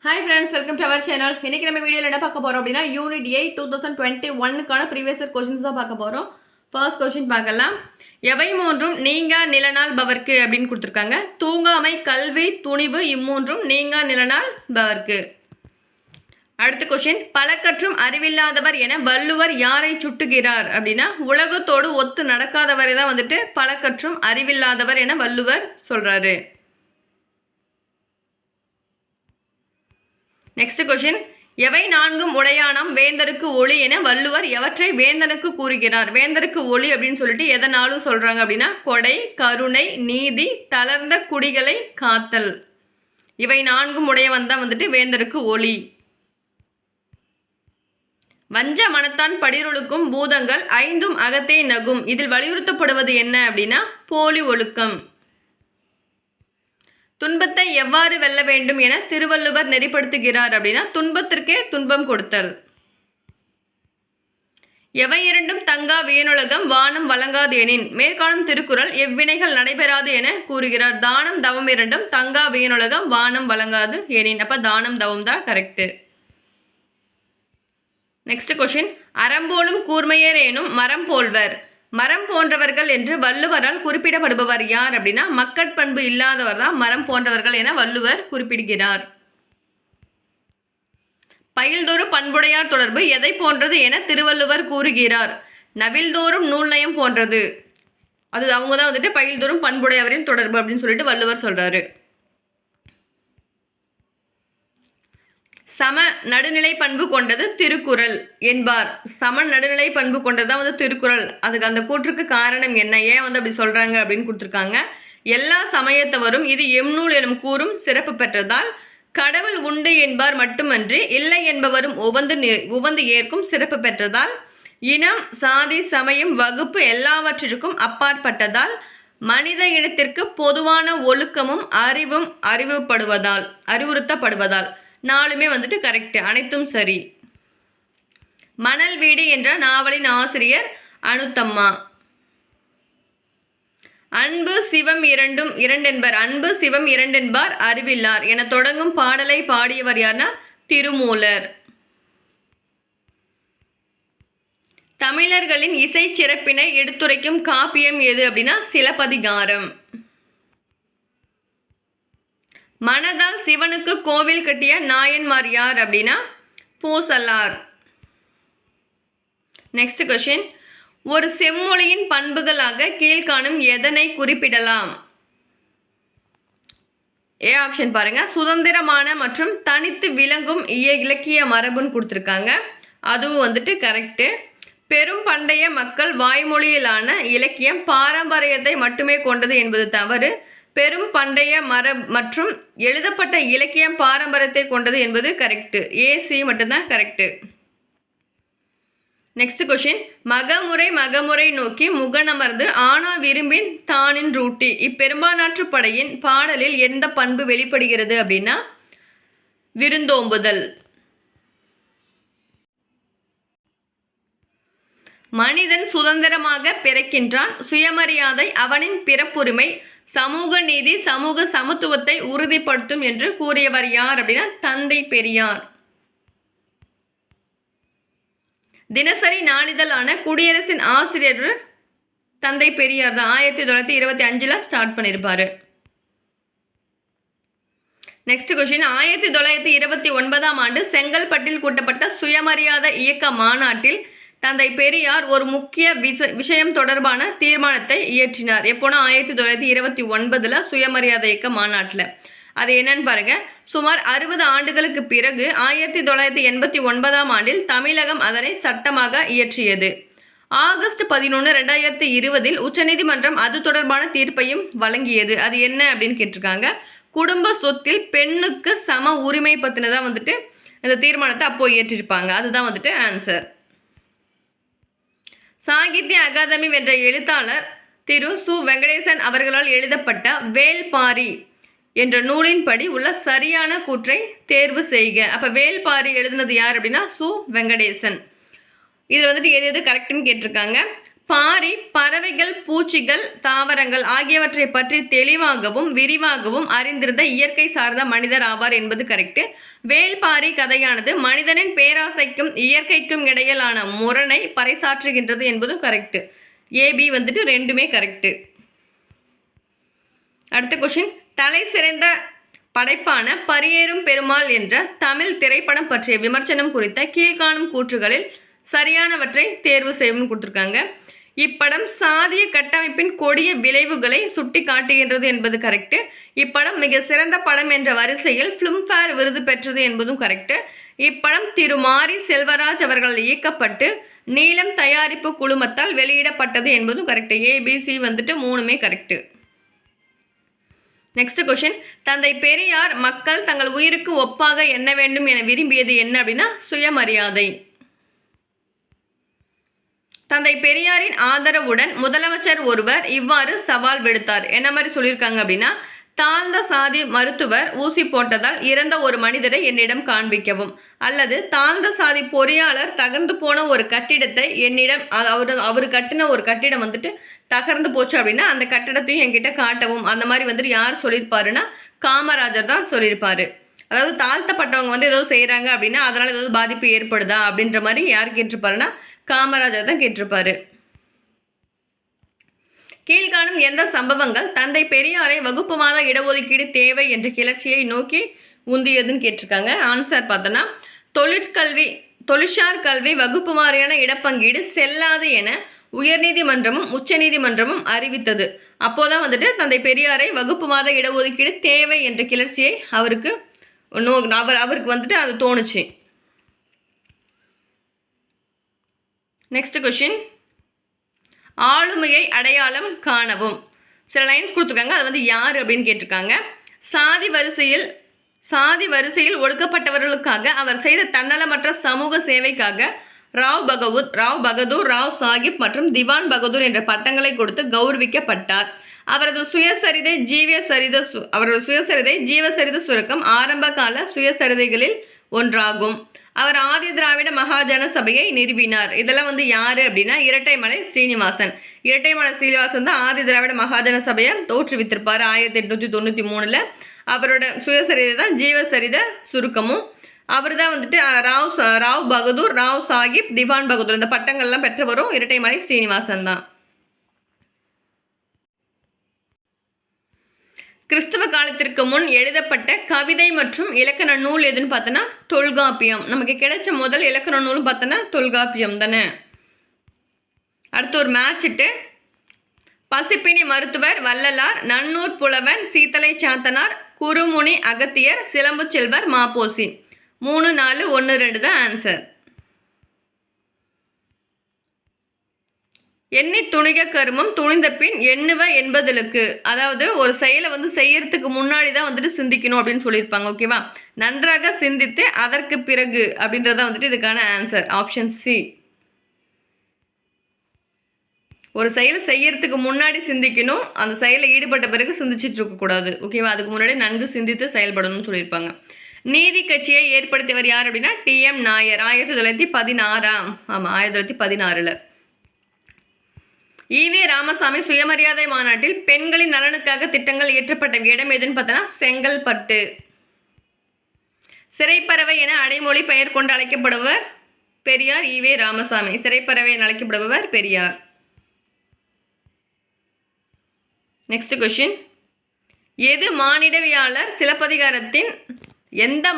Hi friends, welcome to our channel. இன்னைக்கு நம்ம வீடியோல என்ன பார்க்க போறோம் அப்படினா யூனிட் 8 2021 க்கான previous year questions தான் பார்க்க போறோம். First question பார்க்கலாம். எவை மூன்றும் நீங்கா நிலநாள் பவர்க்கு அப்படினு கொடுத்திருக்காங்க. தூங்காமை, கல்வி, துணிவு இம்மூன்றும் நீங்கா நிலநாள் பவர்க்கு. அடுத்த क्वेश्चन பலகற்றும் அறிவில்லாதவர் என வள்ளுவர் யாரை சுட்டுகிறார் அப்படினா உலகத்தோடு ஒத்து நடக்காதவரை தான் வந்துட்டு பலகற்றும் அறிவில்லாதவர் என வள்ளுவர் சொல்றாரு. Next question எவை நான்கும் உடையானாம் வேந்தருக்கு ஒளி என வள்ளுவர் எவற்றை வேந்தனுக்கு கூறுகிறார். வேந்தருக்கு ஒளி அப்படின்னு சொல்லிட்டு எதனாலும் சொல்றாங்க அப்படின்னா கொடை, கருணை, நீதி, தளர்ந்த குடிகளை காத்தல். இவை நான்கும் உடையவன் தான் வந்துட்டு வேந்தருக்கு ஒளி. வஞ்ச மனத்தான் படிரொழுக்கும் பூதங்கள் ஐந்தும் அகத்தே நகும். இதில் வலியுறுத்தப்படுவது என்ன அப்படின்னா போலி ஒழுக்கம். துன்பத்தை எவ்வாறு வெல்ல வேண்டும் என திருவள்ளுவர் நெறிப்படுத்துகிறார் அப்படின்னா துன்பத்திற்கே துன்பம் கொடுத்தல். எவை இரண்டும் தங்கா வியனுலகம் வானம் வழங்காது எனின். மேற்காணும் திருக்குறள் எவ்வினைகள் நடைபெறாது என கூறுகிறார். தானம் தவம் இரண்டும் தங்கா வியனுலகம் வானம் வழங்காது எனின். அப்ப தானம் தவம் தான் கரெக்ட். நெக்ஸ்ட் क्वेश्चन அறம்போலும் கூர்மையர் எனும் மரம் போல்வர். மரம் போன்றவர்கள் என்று வள்ளுவரால் குறிப்பிடப்படுபவர் யார் அப்படின்னா மக்கட்பண்பு இல்லாதவர் தான் மரம் போன்றவர்கள் என வள்ளுவர் குறிப்பிடுகிறார். பயில்தோறும் பண்புடையார் தொடர்பு எதை போன்றது என திருவள்ளுவர் கூறுகிறார். நவில்தோறும் நூல் நயம் போன்றது. அது அவங்க தான் வந்துட்டு பயில்தோறும் பண்புடையவரின் தொடர்பு அப்படின்னு சொல்லிட்டு வள்ளுவர் சொல்றாரு. சம நடுநிலை பண்பு கொண்டது திருக்குறள் என்பார். சம நடுநிலை பண்பு கொண்டது தான் வந்து திருக்குறள். அதுக்கு அந்த கூற்றுக்கு காரணம் என்ன, ஏன் வந்து அப்படி சொல்றாங்க அப்படின்னு கொடுத்துருக்காங்க. எல்லா சமயத்தவரும் இது எம்நூல் எனும் கூறும் சிறப்பு பெற்றதால் கடவுள் உண்டு என்பார் மட்டுமன்றி இல்லை என்பவரும் உவந்து ஏற்கும் சிறப்பு பெற்றதால் இனம், சாதி, சமயம், வகுப்பு எல்லாவற்றிற்கும் அப்பாற்பட்டதால் மனித இனத்திற்கு பொதுவான ஒழுக்கமும் அறிவும் அறிவுறுத்தப்படுவதால் நாலுமே வந்துட்டு கரெக்ட், அனைத்தும் சரி. மணல் வீடு என்ற நாவலின் ஆசிரியர் அனுத்தம்மா. அன்பு சிவம் இரண்டென்பர் அன்பு சிவம் இரண்டென்பார் அறிவில்லார் என தொடங்கும் பாடலை பாடியவர் யார்னா திருமூலர். தமிழர்களின் இசை சிறப்பினை எடுத்துரைக்கும் காப்பியம் எது அப்படின்னா சிலப்பதிகாரம். மனதால் சிவனுக்கு கோவில் கட்டிய நாயன்மார் யார் அப்படின்னா பூசலார். நெக்ஸ்ட் क्वेश्चन ஒரு செம்மொழியின் பண்புகளாக கீழ்காணும் எதனை குறிப்பிடலாம். ஏ ஆப்ஷன் பாருங்க. சுதந்திரமான மற்றும் தனித்து விளங்கும் இலக்கிய மரபுன்னு கொடுத்துருக்காங்க. அதுவும் வந்துட்டு கரெக்டு. பெரும் பண்டைய மக்கள் வாய்மொழியிலான இலக்கியம் பாரம்பரியத்தை மட்டுமே கொண்டது என்பது தவறு. பெரும் பண்டைய மற்றும் எழுதப்பட்ட இலக்கியம் பாரம்பரியத்தை கொண்டது என்பது கரெக்டு. ஏசி மட்டும்தான் கரெக்டு. நெக்ஸ்ட் क्वेश्चन மகமுறை நோக்கி முகனமர்ந்து ஆனா விரும்பின் தானின் ரூட்டி. இப்பெரும்பானாற்று படையின் பாடலில் எந்த பண்பு வெளிப்படுகிறது அப்படின்னா விருந்தோம்புதல். மனிதன் சுதந்திரமாக பிறக்கின்றான். சுயமரியாதை அவனின் பிறப்புரிமை. சமூக நீதி சமூக சமத்துவத்தை உறுதிப்படுத்தும் என்று கூறியவர் யார் அப்படின்னா தந்தை பெரியார். தினசரி நாளிதழான குடியரசின் ஆசிரியர் தந்தை பெரியார் தான். 1925 ஸ்டார்ட் பண்ணியிருப்பாரு. நெக்ஸ்ட் क्वेश्चन 1929 ஆண்டு செங்கல்பட்டில் கூட்டப்பட்ட சுயமரியாதை இயக்க மாநாட்டில் தந்தை பெரியார் ஒரு முக்கிய விஷயம் தொடர்பான தீர்மானத்தை இயற்றினார். எப்போனா 1929 சுயமரியாதை இயக்க மாநாட்டில். அது என்னன்னு பாருங்க. சுமார் 60 ஆண்டுகளுக்கு பிறகு 1989 ஆண்டில் தமிழகம் அதனை சட்டமாக இயற்றியது. ஆகஸ்ட் 11, 2020 உச்சநீதிமன்றம் அது தொடர்பான தீர்ப்பையும் வழங்கியது. அது என்ன அப்படின்னு கேட்டிருக்காங்க. குடும்ப சொத்தில் பெண்ணுக்கு சம உரிமை பற்றினதான் வந்துட்டு இந்த தீர்மானத்தை அப்போ இயற்றிருப்பாங்க. அதுதான் வந்துட்டு ஆன்சர். சாகித்ய அகாதமி வென்ற எழுத்தாளர் திரு சு வெங்கடேசன் அவர்களால் எழுதப்பட்ட வேல்பாரி என்ற நூலின்படி உள்ள சரியான கூற்றை தேர்வு செய்க. அப்போ வேல்பாரி எழுதுனது யார் அப்படின்னா சு வெங்கடேசன். இதில் வந்துட்டு எது கரெக்டுன்னு கேட்டிருக்காங்க. பாரி பறவைகள், பூச்சிகள், தாவரங்கள் ஆகியவற்றை பற்றி தெளிவாகவும் விரிவாகவும் அறிந்திருந்த இயற்கை சார்ந்த மனிதர் ஆவார் என்பது கரெக்ட். வேள்பாரி கதையானது மனிதனின் பேராசைக்கும் இயற்கைக்கும் இடையிலான முரணை பறைசாற்றுகின்றது என்பதும் கரெக்ட். ஏபி வந்துட்டு ரெண்டுமே கரெக்ட். அடுத்த கொஸ்டின், தலை சிறந்த படைப்பான பரியேறும் பெருமாள் என்ற தமிழ் திரைப்படம் பற்றிய விமர்சனம் குறித்த கீழ்காணும் கூற்றுகளில் சரியானவற்றை தேர்வு செய்யணும்னு கொடுத்துருக்காங்க. இப்படம் சாதிய கட்டமைப்பின் கொடிய விளைவுகளை சுட்டி காட்டுகின்றது என்பது கரெக்டு. இப்படம் மிக சிறந்த படம் என்ற வரிசையில் ஃபிலிம்ஃபேர் விருது பெற்றது என்பதும் கரெக்டு. இப்படம் திரு மாரி செல்வராஜ் அவர்கள் இயக்கப்பட்டு நீலம் தயாரிப்பு குழுமத்தால் வெளியிடப்பட்டது என்பதும் கரெக்டு. ஏபிசி வந்துட்டு மூணுமே கரெக்டு. நெக்ஸ்ட் கொஸ்டின், தந்தை பெரியார் மக்கள் தங்கள் உயிருக்கு ஒப்பாக எண்ண வேண்டும் என விரும்பியது என்ன அப்படின்னா சுயமரியாதை. தந்தை பெரியாரின் ஆதரவுடன் முதலமைச்சர் ஒருவர் இவ்வாறு சவால் விடுத்தார். என்ன மாதிரி சொல்லியிருக்காங்க அப்படின்னா, தாழ்ந்த சாதி மருத்துவர் ஊசி போட்டதால் இறந்த ஒரு மனிதரை என்னிடம் காண்பிக்கவும், அல்லது தாழ்ந்த சாதி பொறியாளர் தகர்ந்து போன ஒரு கட்டிடத்தை என்னிடம், அவர் கட்டின ஒரு கட்டிடம் வந்துட்டு தகர்ந்து போச்சு அப்படின்னா அந்த கட்டிடத்தையும் என்கிட்ட காட்டவும். அந்த மாதிரி வந்துட்டு யார் சொல்லியிருப்பாருன்னா காமராஜர் தான் சொல்லியிருப்பாரு. அதாவது தாழ்த்தப்பட்டவங்க வந்து ஏதோ செய்கிறாங்க அப்படின்னா அதனால் ஏதாவது பாதிப்பு ஏற்படுதா அப்படின்ற மாதிரி யார் கேட்டிருப்பாருன்னா காமராஜர் தான் கேட்டிருப்பாரு. கீழ்காணும் எந்த சம்பவங்கள் தந்தை பெரியாரை வகுப்புவாத இடஒதுக்கீடு தேவை என்ற கிளர்ச்சியை நோக்கி உந்தியதுன்னு கேட்டிருக்காங்க. ஆன்சர் பார்த்தோன்னா, தொழிற்சார் கல்வி வகுப்பு வாரியான இடப்பங்கீடு செல்லாது என உயர்நீதிமன்றமும் உச்சநீதிமன்றமும் அறிவித்தது. அப்போதான் வந்துட்டு தந்தை பெரியாரை வகுப்புவாத இடஒதுக்கீடு தேவை என்ற கிளர்ச்சியை அவருக்கு வந்துட்டு அது தோணுச்சு. நெக்ஸ்ட் கொஸ்டின், ஆளுமையை அடையாளம் காணவும். சில லைன்ஸ் கொடுத்துருக்காங்க, அது வந்து யார் அப்படின்னு கேட்டிருக்காங்க. சாதி வரிசையில் ஒடுக்கப்பட்டவர்களுக்காக அவர் செய்த தன்னலமற்ற சமூக சேவைக்காக ராவ் பகதூர், ராவ் சாஹிப் மற்றும் திவான் பகதூர் என்ற பட்டங்களை கொடுத்து கௌரவிக்கப்பட்டார். அவரது சுயசரிதை ஜீவசரித சுருக்கம் ஆரம்ப கால சுயசரிதைகளில் ஒன்றாகும். அவர் ஆதி திராவிட மகாஜன சபையை நிறுவினார். இதெல்லாம் வந்து யாரு அப்படின்னா இரட்டைமலை ஸ்ரீனிவாசன். இரட்டைமலை ஸ்ரீனிவாசன் தான் ஆதி திராவிட மகாஜன சபையை தோற்றுவித்திருப்பார் 1893. அவரோட சுயசரிதை தான் ஜீவசரித சுருக்கமும். அவர் தான் வந்துட்டு ராவ் பகதூர், ராவ் சாஹிப், திவான் பகதூர் இந்த பட்டங்கள்லாம் பெற்றவரும் இரட்டைமலை ஸ்ரீனிவாசன் தான். கிறிஸ்தவ காலத்திற்கு முன் எழுதப்பட்ட கவிதை மற்றும் இலக்கண நூல் எதுன்னு பார்த்தோன்னா தொல்காப்பியம். நமக்கு கிடைச்ச முதல் இலக்கண நூல் பார்த்தோன்னா தொல்காப்பியம் தானே. அடுத்து ஒரு மேட்சிட்டு, பசிப்பினி மருத்துவர் வள்ளலார், நன்னூர் புலவன் சீத்தலை சாத்தனார், குருமுனி அகத்தியர், சிலம்பு செல்வர் மாப்போசி. 3, 4, 1, 2 தான் ஆன்சர். எண்ணி துணிக கருமம் துணிந்த பின் எண்ணுவ என்பதற்கு, அதாவது ஒரு செயலை வந்து செய்யறதுக்கு முன்னாடி தான் வந்துட்டு சிந்திக்கணும் அப்படின்னு சொல்லியிருப்பாங்க. ஓகேவா, நன்றாக சிந்தித்து அதற்கு பிறகு அப்படின்றத வந்துட்டு இதுக்கான ஆன்சர் ஆப்ஷன் சி. ஒரு செயலை செய்யறதுக்கு முன்னாடி சிந்திக்கணும், அந்த செயலை ஈடுபட்ட பிறகு சிந்திச்சுட்டு இருக்கக்கூடாது. ஓகேவா, அதுக்கு முன்னாடி நன்கு சிந்தித்து செயல்படணும்னு சொல்லியிருப்பாங்க. நீதி கட்சியை ஏற்படுத்தியவர் யார் அப்படின்னா TM நாயர். 1916. ஆமாம், 1916. ஈவே ராமசாமி சுயமரியாதை மாநாட்டில் பெண்களின் நலனுக்காக திட்டங்கள் இயற்றப்பட்ட இடம் எதுன்னு பார்த்தோன்னா செங்கல்பட்டு. சிறைப்பறவை என அடைமொழி பெயர் கொண்டு அழைக்கப்படுவர் பெரியார் ஈவே ராமசாமி. சிறைப்பறவை என அழைக்கப்படுபவர் பெரியார். நெக்ஸ்ட் கொஸ்டின், எந்த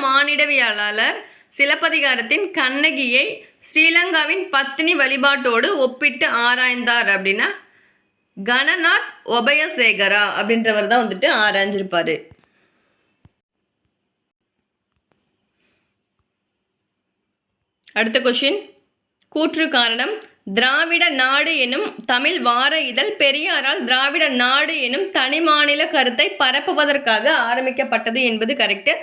மானிடவியலாளர் சிலப்பதிகாரத்தின் கண்ணகியை ஸ்ரீலங்காவின் பத்தினி வழிபாட்டோடு ஒப்பிட்டு ஆராய்ந்தார் அப்படின்னா கணநாத் ஒபயசேகரா அப்படின்றவர் தான் வந்துட்டு ஆராய்ஞ்சிருப்பாரு. அடுத்த கொஸ்டின், கூற்று காரணம். திராவிட நாடு எனும் தமிழ் வார இதழ் பெரியாரால் திராவிட நாடு எனும் தனி மாநில கருத்தை பரப்புவதற்காக ஆரம்பிக்கப்பட்டது என்பது கரெக்டு.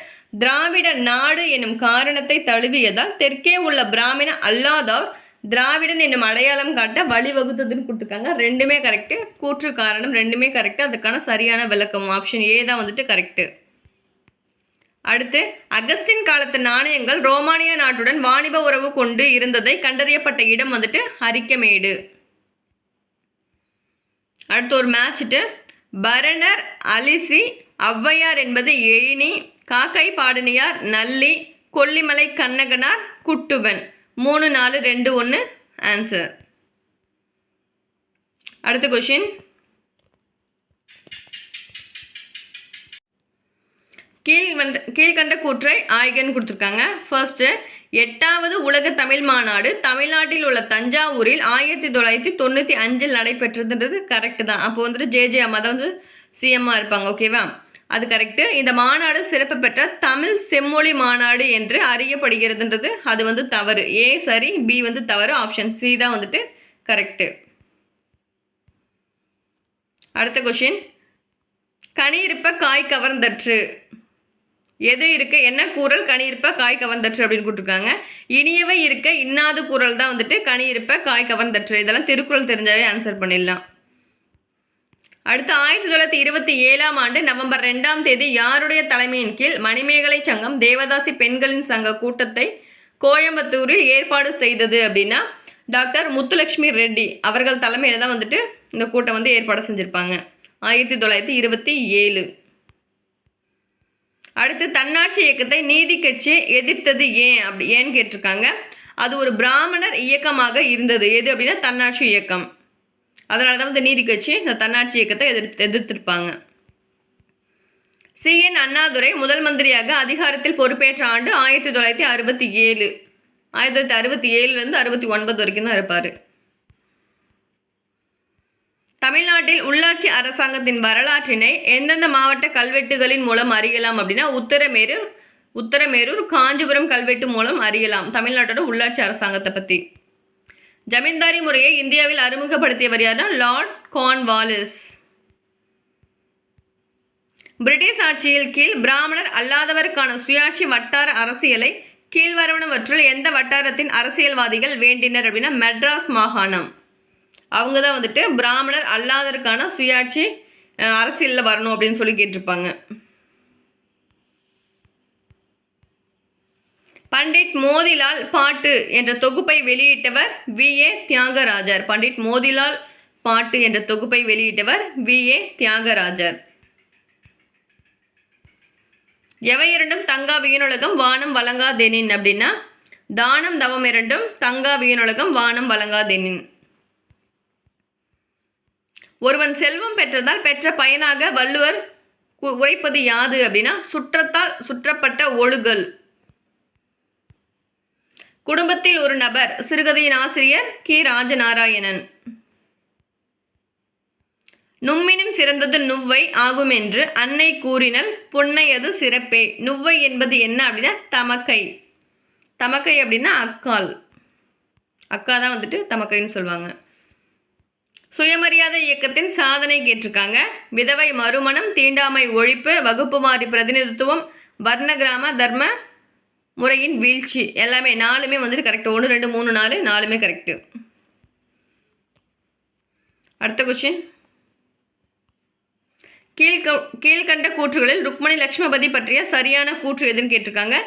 திராவிட நாடு எனும் காரணத்தை தழுவியதால் தெற்கே உள்ள பிராமண அல்லாதோர் திராவிடன் என்னும் அடையாளம் காட்ட வழிவகுத்ததுன்னு கொடுத்துருக்காங்க. ரெண்டுமே கரெக்டு. கூற்று காரணம் ரெண்டுமே கரெக்டு. அதுக்கான சரியான விளக்கம் ஆப்ஷன் ஏ தான் வந்துட்டு கரெக்டு. அடுத்து, அகஸ்டின் காலத்து நாணயங்கள் ரோமானிய நாட்டுடன் வாணிப உறவு கொண்டு இருந்ததை கண்டறியப்பட்ட இடம் வந்துட்டு அரிக்கமேடு. அடுத்து ஒரு மேட்ச்ட்டு பரணர் அலிசி ஔவையார் என்பது எழினி காக்கை பாடனியார் நல்லி கொல்லிமலை கண்ணகனார் குட்டுவன் 3 4 2 1 ஆன்சர். அடுத்த கொஷின் கீழ்கண்ட கூற்றை ஆய்கன்னு கொடுத்துருக்காங்க. ஃபர்ஸ்ட்டு 8வது உலக தமிழ் மாநாடு தமிழ்நாட்டில் உள்ள தஞ்சாவூரில் 1995 நடைபெற்றதுன்றது கரெக்டு தான். அப்போ வந்துட்டு ஜே அம்மா தான் வந்து சிஎம்மாக இருப்பாங்க. ஓகேவா, அது கரெக்டு. இந்த மாநாடு சிறப்பு பெற்ற தமிழ் செம்மொழி மாநாடு என்று அறியப்படுகிறதுன்றது அது வந்து தவறு. ஏ சரி, பி வந்து தவறு. ஆப்ஷன் சி தான் வந்துட்டு கரெக்டு. அடுத்த கொஷின் கனியிருப்ப காய் கவர்ந்தற்று எது இருக்கு? என்ன கூறல் கனியிருப்ப காய் கவர்ந்தற்று அப்படின்னு கொடுத்துருக்காங்க. இனியவை இருக்க இன்னாது கூறல் தான் வந்துட்டு கனியிருப்ப காய் கவர்ந்தற்று. இதெல்லாம் திருக்குறள் தெரிஞ்சாவே ஆன்சர் பண்ணிடலாம். அடுத்து 1927ஆம் ஆண்டு நவம்பர் 2ஆம் தேதி யாருடைய தலைமையின் கீழ் மணிமேகலை சங்கம் தேவதாசி பெண்களின் சங்க கூட்டத்தை கோயம்புத்தூரில் ஏற்பாடு செய்தது அப்படின்னா டாக்டர் முத்துலட்சுமி ரெட்டி அவர்கள் தலைமையில் தான் வந்துட்டு இந்த கூட்டம் வந்து ஏற்பாடு செஞ்சுருப்பாங்க 1927. அடுத்து தன்னாட்சி இயக்கத்தை நீதி கட்சி எதிர்த்தது ஏன்னு கேட்டிருக்காங்க. அது ஒரு பிராமணர் இயக்கமாக இருந்தது. எது அப்படின்னா தன்னாட்சி இயக்கம். அதனால தான் வந்து நீதி கட்சி இந்த தன்னாட்சி இயக்கத்தை எதிர்த்திருப்பாங்க. சி.என். அண்ணாதுரை முதல் மந்திரியாக அதிகாரத்தில் பொறுப்பேற்ற ஆண்டு 1967. 1967லேருந்து 69 வரைக்கும் தான் இருப்பார். தமிழ்நாட்டில் உள்ளாட்சி அரசாங்கத்தின் வரலாற்றினை எந்தெந்த மாவட்ட கல்வெட்டுகளின் மூலம் அறியலாம் அப்படின்னா உத்தரமேரூர் காஞ்சிபுரம் கல்வெட்டு மூலம் அறியலாம் தமிழ்நாட்டோட உள்ளாட்சி அரசாங்கத்தை பற்றி. ஜமீன்தாரி முறையை இந்தியாவில் அறிமுகப்படுத்தியவர் யாருன்னா லார்ட் கார்ன்வாலிஸ். பிரிட்டிஷ் ஆட்சியில் கீழ் பிராமணர் அல்லாதவருக்கான சுயாட்சி வட்டார அரசியலை கீழ்வருவனவற்றுள் எந்த வட்டாரத்தின் அரசியல்வாதிகள் வேண்டினர் அப்படின்னா மெட்ராஸ் மாகாணம். அவங்க தான் வந்துட்டு பிராமணர் அல்லாததற்கான சுயாட்சி அரசியலில் வரணும் அப்படின்னு சொல்லி கேட்டிருப்பாங்க. பண்டிட் மோதிலால் பாட்டு என்ற தொகுப்பை வெளியிட்டவர் வி.ஏ. தியாகராஜர். பண்டிட் மோதிலால் பாட்டு என்ற தொகுப்பை வெளியிட்டவர் வி.ஏ. தியாகராஜர். எவை இரண்டும் தங்கா வியனுலகம் வானம் வழங்காதெனின் அப்படின்னா தானம் தவம் இரண்டும் தங்கா வியனுலகம் வானம் வழங்காதெனின். ஒருவன் செல்வம் பெற்றதால் பெற்ற பயனாக வள்ளுவர் உரைப்பது யாது அப்படின்னா சுற்றத்தால் சுற்றப்பட்ட ஒழுகல். குடும்பத்தில் ஒரு நபர் சிறுகதையின் ஆசிரியர் கி. ராஜநாராயணன். நும்மினும் சிறந்தது நுவ்வை ஆகும் என்று அன்னை கூறினல் புன்னையது சிறப்பே. நுவ்வை என்பது என்ன அப்படின்னா தமக்கை. தமக்கை அப்படின்னா அக்கால். அக்கா தான் வந்துட்டு தமக்கைன்னு சொல்லுவாங்க. சுயமரியாதை இயக்கத்தின் சாதனை கேட்டிருக்காங்க. விதவை மறுமணம் தீண்டாமை ஒழிப்பு வகுப்பு மாறி பிரதிநிதித்துவம் வர்ண கிராம தர்ம முறையின் வீழ்ச்சி எல்லாமே 4மே வந்துட்டு கரெக்டு. 1 2 3 4 4மே கரெக்டு. அடுத்த கொஸ்டின் கீழ்கண்ட கூற்றுகளில் ருக்மணி லட்சுமபதி பற்றிய சரியான கூற்று எதுன்னு கேட்டிருக்காங்க.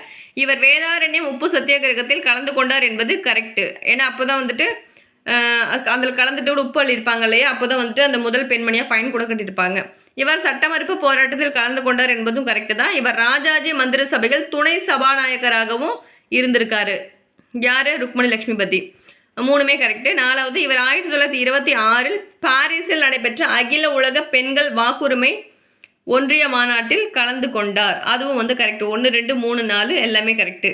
இவர் வேதாரண்யம் உப்பு சத்தியாகிரகத்தில் கலந்து கொண்டார் என்பது கரெக்டு. ஏன்னா அப்போ தான் வந்துட்டு அதில் கலந்துட்டு உப்பு அள்ளியிருப்பாங்க இல்லையா, அப்போ தான் வந்துட்டு அந்த முதல் பெண்மணியாக ஃபைன் கூட கட்டியிருப்பாங்க. இவர் சட்ட மறுப்பு போராட்டத்தில் கலந்து கொண்டார் என்பதும் கரெக்டு தான். இவர் ராஜாஜி மந்திரி சபைகள் துணை சபாநாயகராகவும் இருந்திருக்காரு. யார்? ருக்மணி லட்சுமிபதி. 3மே கரெக்டு. 4வது இவர் 1926 பாரிஸில் நடைபெற்ற அகில உலக பெண்கள் வாக்குரிமை ஒன்றிய மாநாட்டில் கலந்து கொண்டார். அதுவும் வந்து கரெக்டு. 1 2 3 4 எல்லாமே கரெக்டு.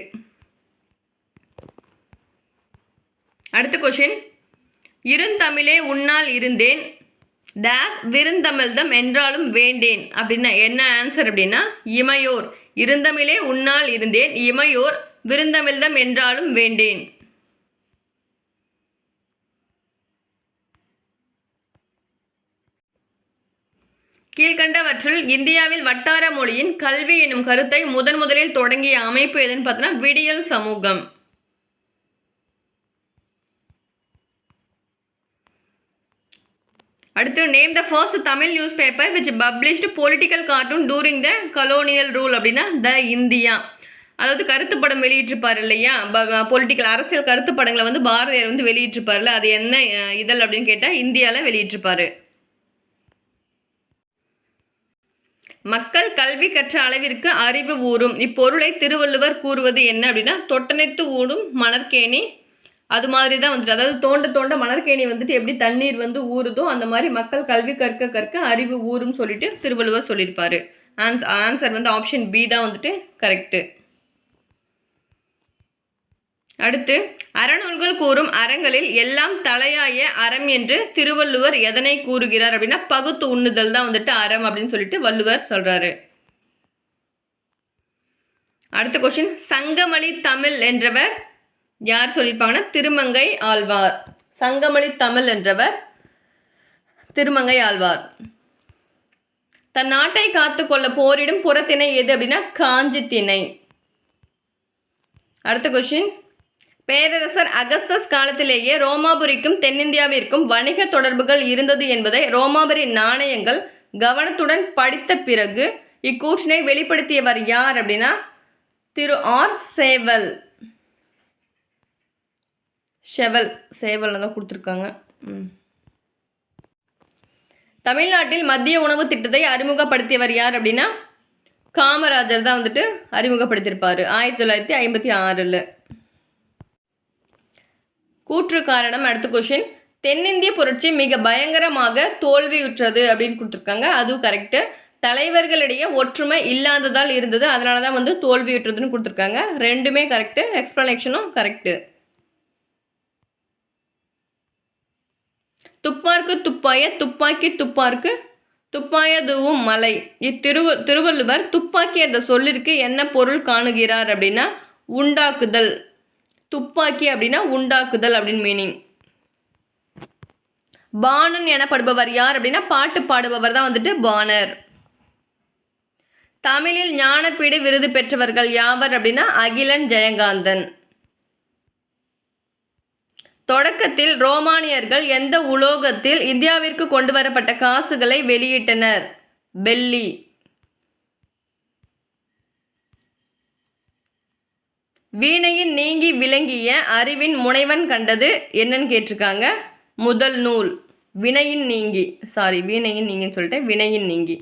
அடுத்த கொஷின் இருந்தமிழே உன்னால் இருந்தேன் டேஸ் விருந்தமிழ்தம் என்றாலும் வேண்டேன் அப்படின்னா என்ன ஆன்சர் அப்படின்னா இமையோர். இருந்தமிழே உன்னால் இருந்தேன் இமையோர் விருந்தமிழ்தம் என்றாலும் வேண்டேன். கீழ்கண்டவற்றில் இந்தியாவில் வட்டார மொழியின் கல்வி எனும் கருத்தை முதலில் தொடங்கிய அமைப்பு எதுன்னு பார்த்தோன்னா விடியல் சமூகம். அடுத்து name the first Tamil news paper which published political cartoon during the colonial rule அப்படின்னா த இந்தியா. அதாவது கருத்து படம் வெளியிட்டிருப்பார் இல்லையா, பொலிட்டிக்கல் அரசியல் கருத்து படங்களை வந்து பாரதியார் வந்து வெளியிட்டிருப்பார்ல, அது என்ன இதழ் அப்படின்னு கேட்டால் இந்தியாவில் வெளியிட்டிருப்பார். மக்கள் கல்வி கற்ற அளவிற்கு அறிவு ஊறும். இப்பொருளை திருவள்ளுவர் கூறுவது என்ன அப்படின்னா, தொட்டனைத்து ஊடும் மணற்கேணி. அது மாதிரி தான் வந்துட்டு, அதாவது தோண்ட தோண்ட மணற்கேணி வந்துட்டு எப்படி தண்ணீர் வந்து ஊறுதோ அந்த மாதிரி மக்கள் கல்வி கற்க கற்க அறிவு ஊறும் சொல்லிட்டு திருவள்ளுவர் சொல்லியிருப்பாரு. ஆன்சர் வந்து ஆப்ஷன் பி தான் வந்துட்டு கரெக்டு. அடுத்து, அறநூல்கள் கூறும் அறங்களில் எல்லாம் தலையாய அறம் என்று திருவள்ளுவர் எதனை கூறுகிறார் அப்படின்னா, பகுத்து உண்ணுதல் தான் வந்துட்டு அறம் அப்படின்னு சொல்லிட்டு வள்ளுவர் சொல்றாரு. அடுத்த கொஸ்டின், சங்கமளி தமிழ் என்றவர் யார் சொல்லியிருப்பாங்கன்னா திருமங்கை ஆழ்வார். சங்கமளி தமிழ் என்றவர் திருமங்கை ஆழ்வார். தன் நாட்டை காத்துக்கொள்ள போரிடும் புறத்திணை எது அப்படின்னா காஞ்சி திணை. அடுத்த கொஸ்டின், பேரரசர் அகஸ்டஸ் காலத்திலேயே ரோமாபுரிக்கும் தென்னிந்தியாவிற்கும் வணிக தொடர்புகள் இருந்தது என்பதை ரோமாபுரி நாணயங்கள் கவனத்துடன் படித்த பிறகு இக்கூற்றினை வெளிப்படுத்தியவர் யார் அப்படின்னா திரு ஆர் சேவல். சேவல் தான் கொடுத்துருக்காங்க. தமிழ்நாட்டில் மத்திய உணவு திட்டத்தை அறிமுகப்படுத்தியவர் யார் அப்படின்னா காமராஜர் தான் வந்துட்டு அறிமுகப்படுத்தியிருப்பார் 1956. கூற்று காரணம். அடுத்த கொஸ்டின், தென்னிந்திய புரட்சி மிக பயங்கரமாக தோல்வியுற்றது அப்படின்னு கொடுத்துருக்காங்க. அதுவும் கரெக்டு. தலைவர்களிடையே ஒற்றுமை இல்லாததால் இருந்தது, அதனால தான் வந்து தோல்வியுற்றதுன்னு கொடுத்துருக்காங்க. ரெண்டுமே கரெக்டு. எக்ஸ்பிளனேஷனும் கரெக்டு. துப்பார்க்கு துப்பாய துப்பாக்கி துப்பார்க்கு துப்பாயதுவும் மலை. திருவள்ளுவர் துப்பாக்கி என்ற சொல்லிற்கு என்ன பொருள் காணுகிறார் அப்படின்னா உண்டாக்குதல். துப்பாக்கி அப்படின்னா உண்டாக்குதல் அப்படின்னு மீனிங். பாணன் எனப்படுபவர் யார் அப்படின்னா பாட்டு பாடுபவர் தான் வந்துட்டு பாணர். தமிழில் ஞானப்பீடு விருது பெற்றவர்கள் யாவர் அப்படின்னா அகிலன் ஜெயகாந்தன். தொடக்கத்தில் ரோமானியர்கள் எந்த உலோகத்தில் இந்தியாவிற்கு கொண்டு வரப்பட்ட காசுகளை வெளியிட்டனர்? வெள்ளி. வீணையின் நீங்கி விளங்கிய அறிவின் முனைவன் கண்டது என்னன்னு கேட்டிருக்காங்க. முதல் நூல். வீணையின் நீங்கின்னு சொல்லிட்டேன். வினையின் நீங்கி.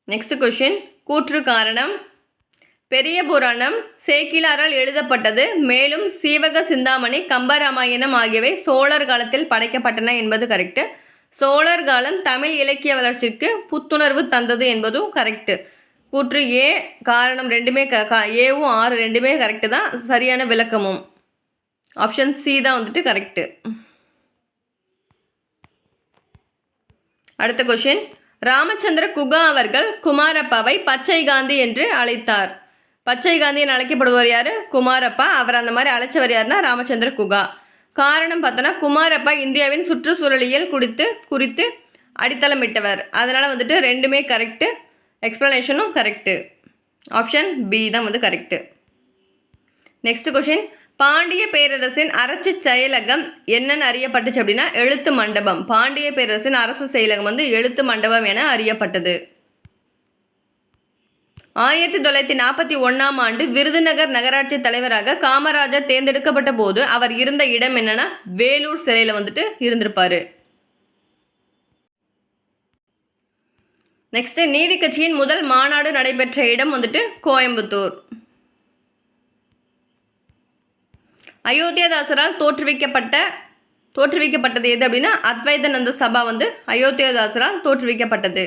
நெக்ஸ்ட் கொஸ்டின், கூற்று காரணம். பெரிய புராணம் சேக்கிலாரால் எழுதப்பட்டது. மேலும் சீவக சிந்தாமணி, கம்பராமாயணம் ஆகியவை சோழர் காலத்தில் படைக்கப்பட்டன என்பது கரெக்டு. சோழர் காலம் தமிழ் இலக்கிய வளர்ச்சிக்கு புத்துணர்வு தந்தது என்பதும் கரெக்டு. கூற்று ஏ காரணம் ரெண்டுமே ஏவும் ஆறு ரெண்டுமே கரெக்டு தான். சரியான விளக்கமும் ஆப்ஷன் சி தான் வந்துட்டு கரெக்டு. அடுத்த கொஸ்டின், ராமச்சந்திர குகா அவர்கள் குமாரப்பாவை பச்சை காந்தி என்று அழைத்தார். பச்சை காந்தின்னு அழைக்கப்படுவர் யார்? குமாரப்பா. அவர் அந்த மாதிரி அழைச்சவர் யாருன்னா ராமச்சந்திர குகா. காரணம் பார்த்தோன்னா குமாரப்பா இந்தியாவின் சுற்றுச்சூழலியல் குறித்து அடித்தளமிட்டவர். அதனால் வந்துட்டு ரெண்டுமே கரெக்டு. எக்ஸ்ப்ளனேஷனும் கரெக்டு. ஆப்ஷன் பி தான் வந்து கரெக்டு. நெக்ஸ்ட் கொஷின், பாண்டிய பேரரசின் அரசு செயலகம் என்னென்னு அறியப்பட்டுச்சு அப்படின்னா எழுத்து மண்டபம். பாண்டிய பேரரசின் அரசு செயலகம் வந்து எழுத்து மண்டபம் என அறியப்பட்டது. 1941ஆம் ஆண்டு விருதுநகர் நகராட்சி தலைவராக காமராஜர் தேர்ந்தெடுக்கப்பட்ட போது அவர் இருந்த இடம் என்னன்னா வேலூர் சிறையில் வந்துட்டு இருந்திருப்பாரு. நெக்ஸ்ட், நீதி கட்சியின் முதல் மாநாடு நடைபெற்ற இடம் வந்துட்டு கோயம்புத்தூர். அயோத்தியாதாசரால் தோற்றுவிக்கப்பட்டது எது அப்படின்னா அத்வைதநந்த சபா வந்து அயோத்தியாதாசரால் தோற்றுவிக்கப்பட்டது.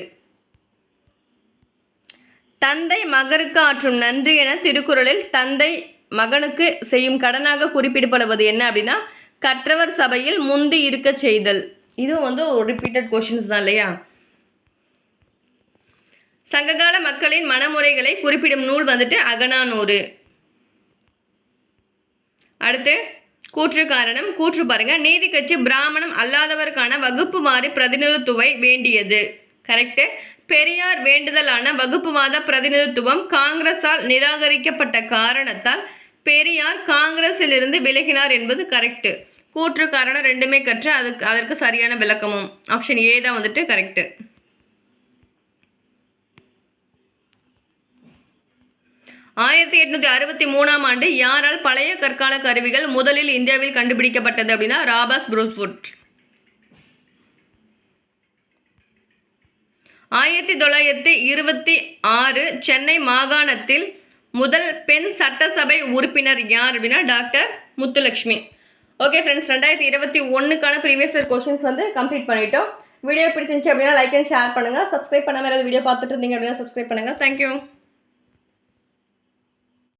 தந்தை மகருக்கு ஆற்றும் நன்றி என திருக்குறளில் தந்தை மகனுக்கு செய்யும் கடனாக குறிப்பிடப்படுவது என்ன அப்படின்னா கற்றவர் சபையில் முந்தி இருக்க செய்தல். இதுவும் வந்து ஒரு ரிப்பீட்டட் கொஸ்டின்ஸ் தான் இல்லையா. சங்ககால மக்களின் மனமுறைகளை குறிப்பிடும் நூல் வந்துட்டு அகநானூறு. அடுத்து கூற்று காரணம். கூற்று பாருங்க, நீதி கட்சி பிராமணம் அல்லாதவருக்கான வகுப்பு வாரி பிரதிநிதித்துவை வேண்டியது. கரெக்டு. பெரியார் வேண்டுதலான வகுப்புவாத பிரதிநிதித்துவம் காங்கிரஸால் நிராகரிக்கப்பட்ட காரணத்தால் பெரியார் காங்கிரஸிலிருந்து விலகினார் என்பது கரெக்டு. கூற்று காரணம் ரெண்டுமே கற்று அதற்கு சரியான விளக்கமும் ஆப்ஷன் ஏ தான் வந்துட்டு கரெக்டு. ஆயிரத்தி 1863ஆம் ஆண்டு யாரால் பழைய கற்கால கருவிகள் முதலில் இந்தியாவில் கண்டுபிடிக்கப்பட்டது அப்படின்னா ராபர்ட் ப்ரூஸ்வுட். 1926 சென்னை மாகாணத்தில் முதல் பெண் சட்டசபை உறுப்பினர் யார் அப்படின்னா டாக்டர் முத்துலட்சுமி. ஓகே ஃப்ரெண்ட்ஸ், 2021க்கான ப்ரீவியஸ் இயர் கொஷின்ஸ் வந்து கம்ப்ளீட் பண்ணிட்டோம். வீடியோ பிடிச்சிருந்துச்சு அப்படின்னா லைக் அண்ட் ஷேர் பண்ணுங்கள். சப்ஸ்கிரைப் பண்ணாமல் ஏதாவது வீடியோ பார்த்துட்டு இருந்தீங்க அப்படின்னா சப்ஸ்கிரைப் பண்ணுங்கள். தேங்க்யூ.